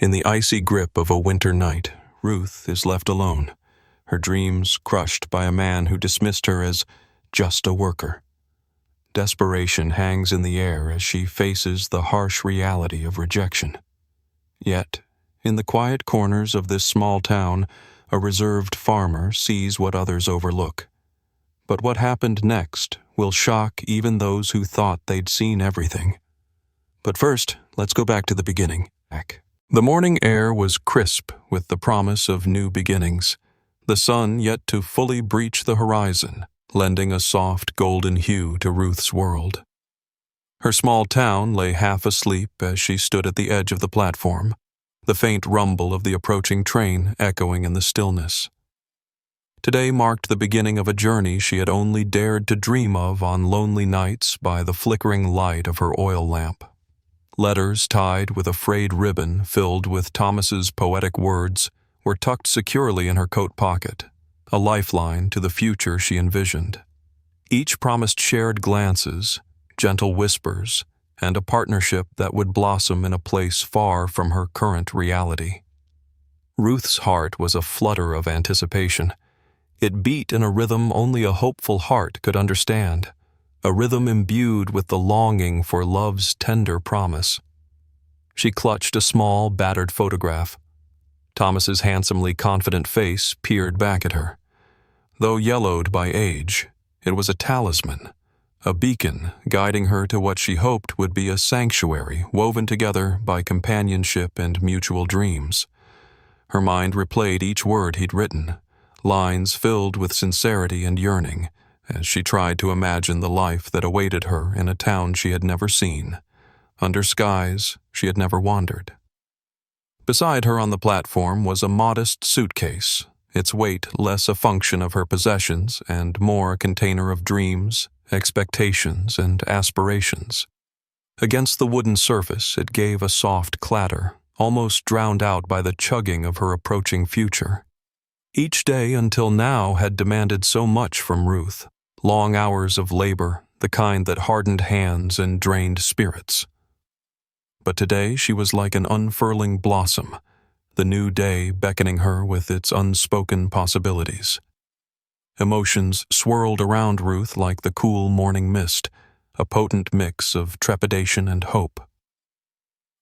In the icy grip of a winter night, Ruth is left alone, her dreams crushed by a man who dismissed her as just a worker. Desperation hangs in the air as she faces the harsh reality of rejection. Yet, in the quiet corners of this small town, a reserved farmer sees what others overlook. But what happened next will shock even those who thought they'd seen everything. But first, let's go back to the beginning. The morning air was crisp with the promise of new beginnings, the sun yet to fully breach the horizon, lending a soft golden hue to Ruth's world. Her small town lay half asleep as she stood at the edge of the platform, the faint rumble of the approaching train echoing in the stillness. Today marked the beginning of a journey she had only dared to dream of on lonely nights by the flickering light of her oil lamp. Letters tied with a frayed ribbon filled with Thomas's poetic words were tucked securely in her coat pocket, a lifeline to the future she envisioned. Each promised shared glances, gentle whispers, and a partnership that would blossom in a place far from her current reality. Ruth's heart was a flutter of anticipation. It beat in a rhythm only a hopeful heart could understand, a rhythm imbued with the longing for love's tender promise. She clutched a small, battered photograph. Thomas's handsomely confident face peered back at her. Though yellowed by age, it was a talisman, a beacon guiding her to what she hoped would be a sanctuary woven together by companionship and mutual dreams. Her mind replayed each word he'd written, lines filled with sincerity and yearning, as she tried to imagine the life that awaited her in a town she had never seen, under skies she had never wandered. Beside her on the platform was a modest suitcase, its weight less a function of her possessions and more a container of dreams, expectations, and aspirations. Against the wooden surface it gave a soft clatter, almost drowned out by the chugging of her approaching future. Each day until now had demanded so much from Ruth, long hours of labor, the kind that hardened hands and drained spirits. But today she was like an unfurling blossom, the new day beckoning her with its unspoken possibilities. Emotions swirled around Ruth like the cool morning mist, a potent mix of trepidation and hope.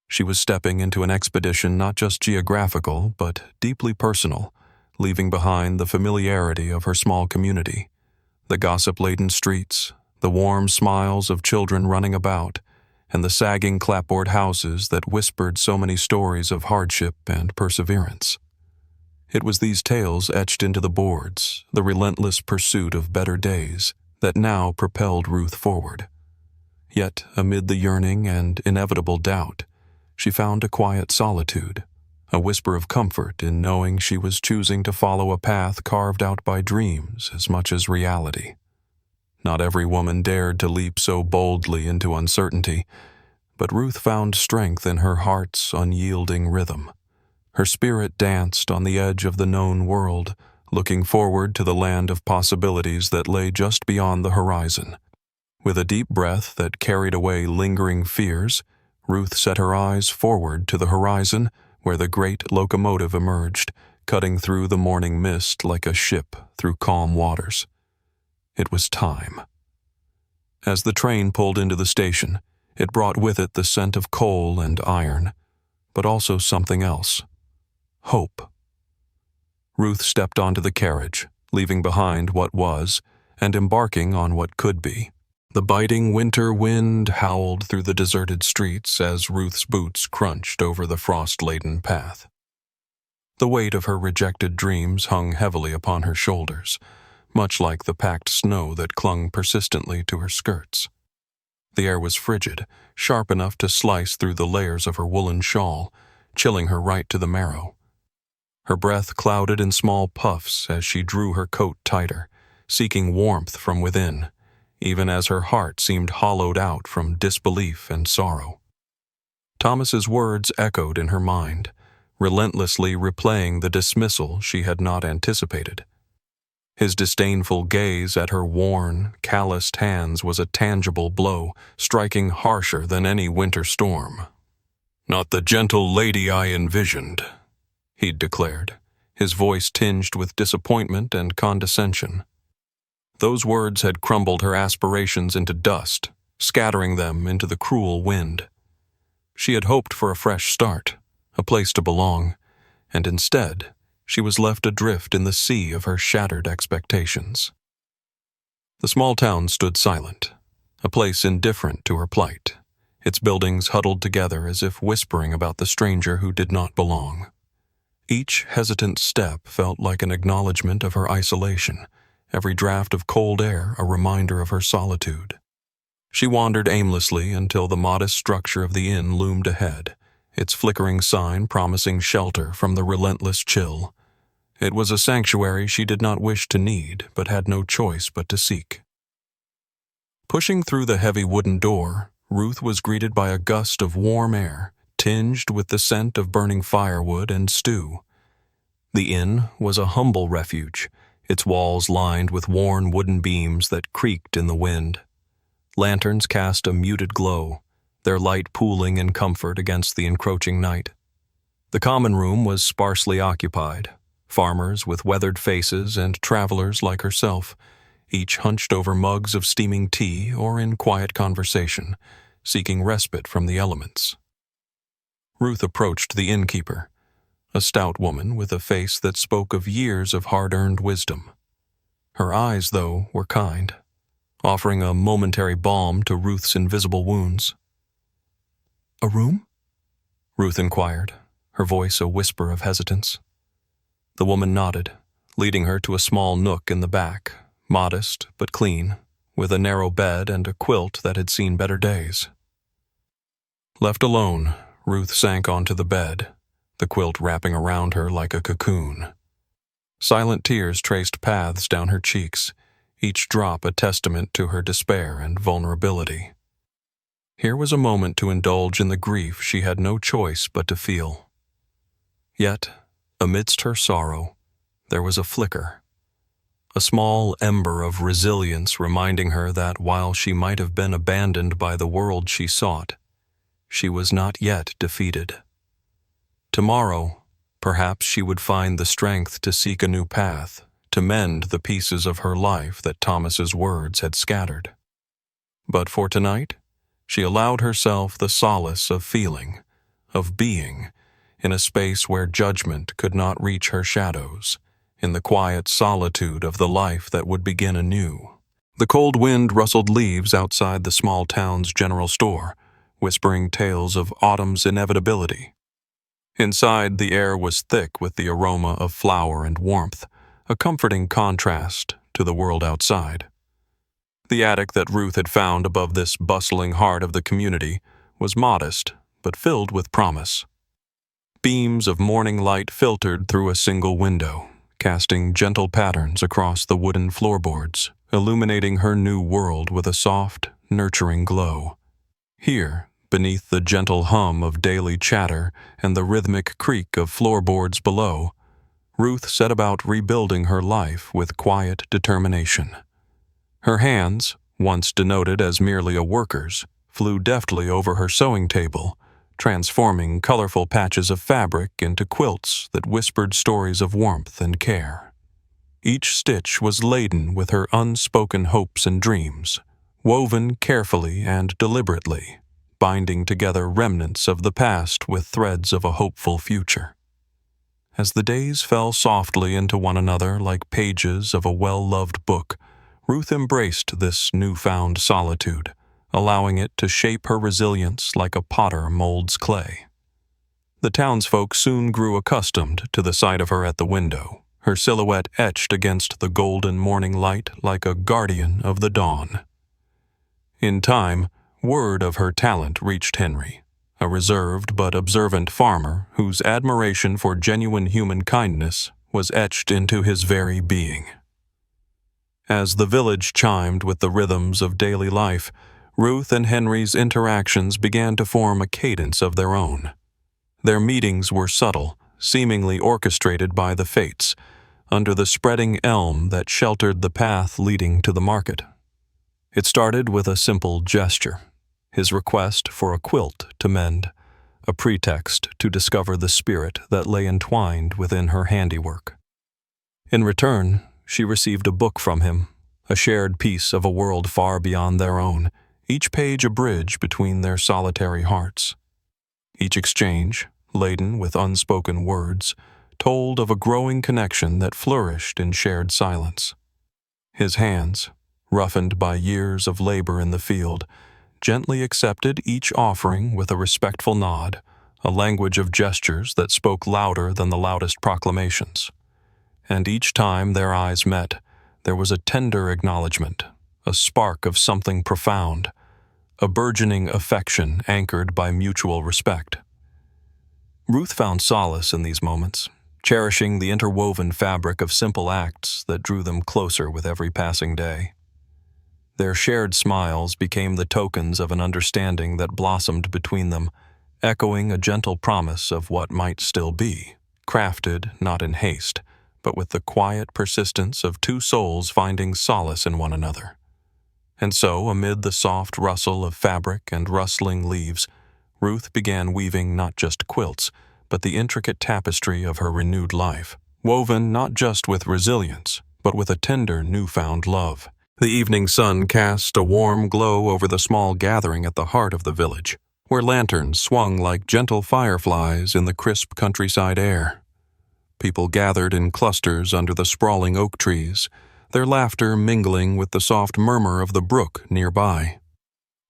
She was stepping into an expedition not just geographical, but deeply personal, leaving behind the familiarity of her small community, the gossip-laden streets, the warm smiles of children running about, and the sagging clapboard houses that whispered so many stories of hardship and perseverance. It was these tales etched into the boards, the relentless pursuit of better days, that now propelled Ruth forward. Yet, amid the yearning and inevitable doubt, she found a quiet solitude, a whisper of comfort in knowing she was choosing to follow a path carved out by dreams as much as reality. Not every woman dared to leap so boldly into uncertainty, but Ruth found strength in her heart's unyielding rhythm. Her spirit danced on the edge of the known world, looking forward to the land of possibilities that lay just beyond the horizon. With a deep breath that carried away lingering fears, Ruth set her eyes forward to the horizon where the great locomotive emerged, cutting through the morning mist like a ship through calm waters. It was time. As the train pulled into the station, it brought with it the scent of coal and iron, but also something else. Hope. Ruth stepped onto the carriage, leaving behind what was, and embarking on what could be. The biting winter wind howled through the deserted streets as Ruth's boots crunched over the frost-laden path. The weight of her rejected dreams hung heavily upon her shoulders, much like the packed snow that clung persistently to her skirts. The air was frigid, sharp enough to slice through the layers of her woolen shawl, chilling her right to the marrow. Her breath clouded in small puffs as she drew her coat tighter, seeking warmth from within, even as her heart seemed hollowed out from disbelief and sorrow. Thomas's words echoed in her mind, relentlessly replaying the dismissal she had not anticipated. His disdainful gaze at her worn, calloused hands was a tangible blow, striking harsher than any winter storm. "Not the gentle lady I envisioned," he'd declared, his voice tinged with disappointment and condescension. Those words had crumbled her aspirations into dust, scattering them into the cruel wind. She had hoped for a fresh start, a place to belong, and instead, she was left adrift in the sea of her shattered expectations. The small town stood silent, a place indifferent to her plight, its buildings huddled together as if whispering about the stranger who did not belong. Each hesitant step felt like an acknowledgement of her isolation, every draft of cold air a reminder of her solitude. She wandered aimlessly until the modest structure of the inn loomed ahead, its flickering sign promising shelter from the relentless chill. It was a sanctuary she did not wish to need, but had no choice but to seek. Pushing through the heavy wooden door, Ruth was greeted by a gust of warm air, tinged with the scent of burning firewood and stew. The inn was a humble refuge, its walls lined with worn wooden beams that creaked in the wind. Lanterns cast a muted glow, their light pooling in comfort against the encroaching night. The common room was sparsely occupied, farmers with weathered faces and travelers like herself, each hunched over mugs of steaming tea or in quiet conversation, seeking respite from the elements. Ruth approached the innkeeper, a stout woman with a face that spoke of years of hard-earned wisdom. Her eyes, though, were kind, offering a momentary balm to Ruth's invisible wounds. "A room?" Ruth inquired, her voice a whisper of hesitance. The woman nodded, leading her to a small nook in the back, modest but clean, with a narrow bed and a quilt that had seen better days. Left alone, Ruth sank onto the bed, the quilt wrapping around her like a cocoon. Silent tears traced paths down her cheeks, each drop a testament to her despair and vulnerability. Here was a moment to indulge in the grief she had no choice but to feel. Yet, amidst her sorrow, there was a flicker, a small ember of resilience reminding her that while she might have been abandoned by the world she sought, she was not yet defeated. Tomorrow, perhaps she would find the strength to seek a new path, to mend the pieces of her life that Thomas's words had scattered. But for tonight, she allowed herself the solace of feeling, of being, in a space where judgment could not reach her shadows, in the quiet solitude of the life that would begin anew. The cold wind rustled leaves outside the small town's general store, whispering tales of autumn's inevitability. Inside, the air was thick with the aroma of flower and warmth, a comforting contrast to the world outside. The attic that Ruth had found above this bustling heart of the community was modest, but filled with promise. Beams of morning light filtered through a single window, casting gentle patterns across the wooden floorboards, illuminating her new world with a soft, nurturing glow. Here, beneath the gentle hum of daily chatter and the rhythmic creak of floorboards below, Ruth set about rebuilding her life with quiet determination. Her hands, once denoted as merely a worker's, flew deftly over her sewing table, transforming colorful patches of fabric into quilts that whispered stories of warmth and care. Each stitch was laden with her unspoken hopes and dreams, woven carefully and deliberately, binding together remnants of the past with threads of a hopeful future. As the days fell softly into one another like pages of a well-loved book, Ruth embraced this newfound solitude, allowing it to shape her resilience like a potter molds clay. The townsfolk soon grew accustomed to the sight of her at the window, her silhouette etched against the golden morning light like a guardian of the dawn. In time, word of her talent reached Henry, a reserved but observant farmer whose admiration for genuine human kindness was etched into his very being. As the village chimed with the rhythms of daily life, Ruth and Henry's interactions began to form a cadence of their own. Their meetings were subtle, seemingly orchestrated by the fates, under the spreading elm that sheltered the path leading to the market. It started with a simple gesture, his request for a quilt to mend, a pretext to discover the spirit that lay entwined within her handiwork. In return, she received a book from him, a shared piece of a world far beyond their own, each page a bridge between their solitary hearts. Each exchange, laden with unspoken words, told of a growing connection that flourished in shared silence. His hands, roughened by years of labor in the field, gently accepted each offering with a respectful nod, a language of gestures that spoke louder than the loudest proclamations. And each time their eyes met, there was a tender acknowledgement, a spark of something profound, a burgeoning affection anchored by mutual respect. Ruth found solace in these moments, cherishing the interwoven fabric of simple acts that drew them closer with every passing day. Their shared smiles became the tokens of an understanding that blossomed between them, echoing a gentle promise of what might still be, crafted not in haste, but with the quiet persistence of two souls finding solace in one another. And so, amid the soft rustle of fabric and rustling leaves, Ruth began weaving not just quilts, but the intricate tapestry of her renewed life, woven not just with resilience, but with a tender newfound love. The evening sun cast a warm glow over the small gathering at the heart of the village, where lanterns swung like gentle fireflies in the crisp countryside air. People gathered in clusters under the sprawling oak trees, their laughter mingling with the soft murmur of the brook nearby.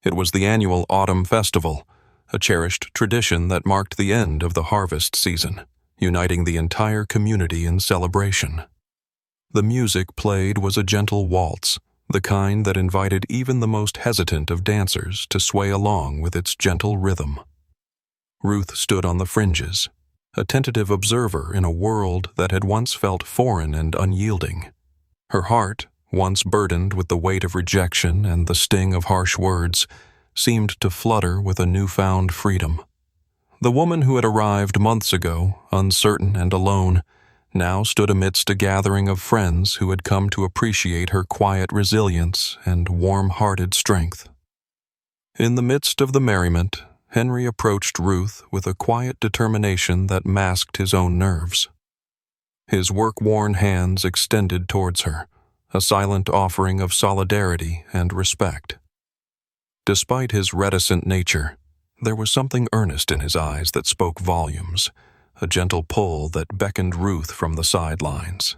It was the annual autumn festival, a cherished tradition that marked the end of the harvest season, uniting the entire community in celebration. The music played was a gentle waltz, the kind that invited even the most hesitant of dancers to sway along with its gentle rhythm. Ruth stood on the fringes, a tentative observer in a world that had once felt foreign and unyielding. Her heart, once burdened with the weight of rejection and the sting of harsh words, seemed to flutter with a newfound freedom. The woman who had arrived months ago, uncertain and alone, now stood amidst a gathering of friends who had come to appreciate her quiet resilience and warm-hearted strength. In the midst of the merriment, Henry approached Ruth with a quiet determination that masked his own nerves. His work-worn hands extended towards her, a silent offering of solidarity and respect. Despite his reticent nature, there was something earnest in his eyes that spoke volumes, a gentle pull that beckoned Ruth from the sidelines.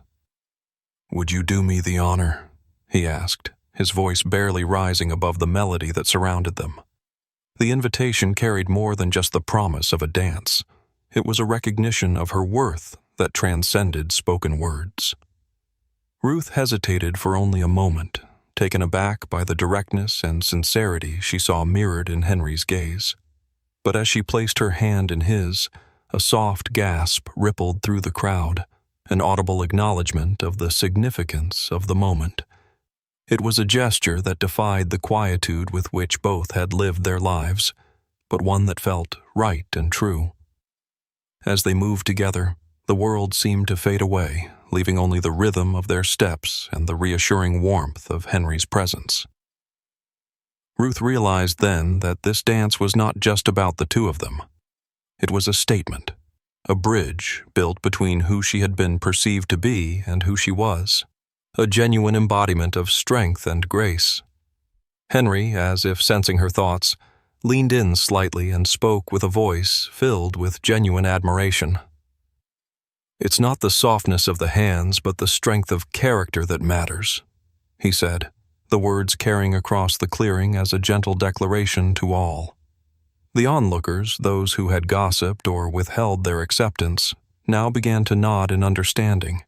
"Would you do me the honor?" he asked, his voice barely rising above the melody that surrounded them. The invitation carried more than just the promise of a dance. It was a recognition of her worth that transcended spoken words. Ruth hesitated for only a moment, taken aback by the directness and sincerity she saw mirrored in Henry's gaze. But as she placed her hand in his, a soft gasp rippled through the crowd, an audible acknowledgement of the significance of the moment. It was a gesture that defied the quietude with which both had lived their lives, but one that felt right and true. As they moved together, the world seemed to fade away, leaving only the rhythm of their steps and the reassuring warmth of Henry's presence. Ruth realized then that this dance was not just about the two of them. It was a statement, a bridge built between who she had been perceived to be and who she was, a genuine embodiment of strength and grace. Henry, as if sensing her thoughts, leaned in slightly and spoke with a voice filled with genuine admiration. "It's not the softness of the hands, but the strength of character that matters," he said, the words carrying across the clearing as a gentle declaration to all. The onlookers, those who had gossiped or withheld their acceptance, now began to nod in understanding.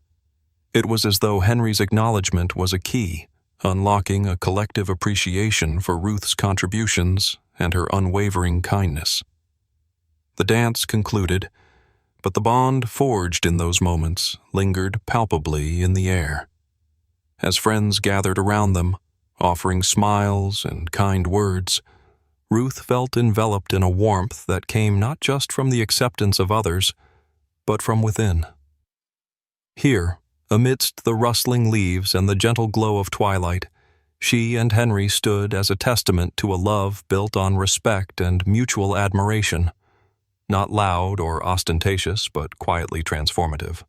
It was as though Henry's acknowledgement was a key, unlocking a collective appreciation for Ruth's contributions and her unwavering kindness. The dance concluded, but the bond forged in those moments lingered palpably in the air. As friends gathered around them, offering smiles and kind words, Ruth felt enveloped in a warmth that came not just from the acceptance of others, but from within. Here, amidst the rustling leaves and the gentle glow of twilight, she and Henry stood as a testament to a love built on respect and mutual admiration. not loud or ostentatious, but quietly transformative.